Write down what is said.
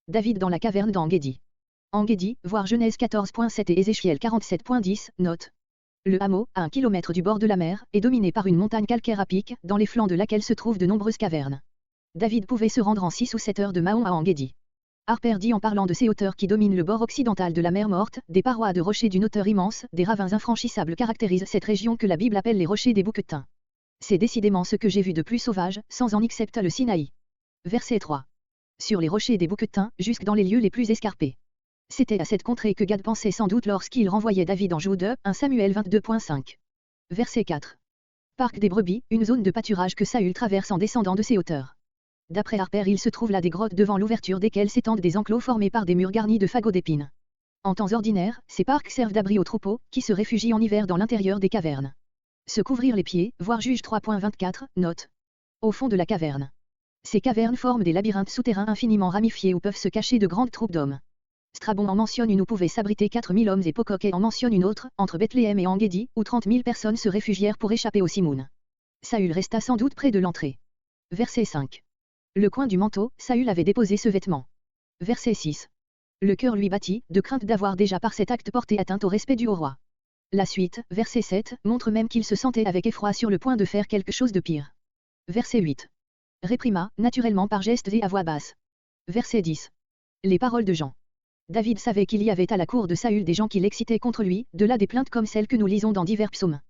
David dans la caverne d'En-Gedi. En-Gedi, voir Genèse 14.7 et Ézéchiel 47.10, note. Le hameau, à 1 km du bord de la mer, est dominé par une montagne calcaire à pic, dans les flancs de laquelle se trouvent de nombreuses cavernes. David pouvait se rendre en 6 ou 7 heures de Mahon à En-Gedi. Harper dit en parlant de ces hauteurs qui dominent le bord occidental de la mer Morte, des parois de rochers d'une hauteur immense, des ravins infranchissables caractérisent cette région que la Bible appelle les rochers des bouquetins. C'est décidément ce que j'ai vu de plus sauvage, sans en excepte le Sinaï. Verset 3. Sur les rochers des bouquetins, jusque dans les lieux les plus escarpés. C'était à cette contrée que Gad pensait sans doute lorsqu'il renvoyait David en Jude, 1 Samuel 22.5. Verset 4. Parc des brebis, une zone de pâturage que Saül traverse en descendant de ces hauteurs. D'après Harper, il se trouve là des grottes devant l'ouverture desquelles s'étendent des enclos formés par des murs garnis de fagots d'épines. En temps ordinaire, ces parcs servent d'abri aux troupeaux, qui se réfugient en hiver dans l'intérieur des cavernes. Se couvrir les pieds, voir Juge 3.24, note. Au fond de la caverne. Ces cavernes forment des labyrinthes souterrains infiniment ramifiés où peuvent se cacher de grandes troupes d'hommes. Strabon en mentionne une où pouvaient s'abriter 4000 hommes et Pocock en mentionne une autre, entre Bethléem et En-Gedi, où 30 000 personnes se réfugièrent pour échapper au Simoun. Saül resta sans doute près de l'entrée. Verset 5. Le coin du manteau, Saül avait déposé ce vêtement. Verset 6. Le cœur lui battit, de crainte d'avoir déjà par cet acte porté atteinte au respect du haut roi. La suite, verset 7, montre même qu'il se sentait avec effroi sur le point de faire quelque chose de pire. Verset 8. Réprima, naturellement par gestes et à voix basse. Verset 10. Les paroles de Jean. David savait qu'il y avait à la cour de Saül des gens qui l'excitaient contre lui, de là des plaintes comme celles que nous lisons dans divers psaumes.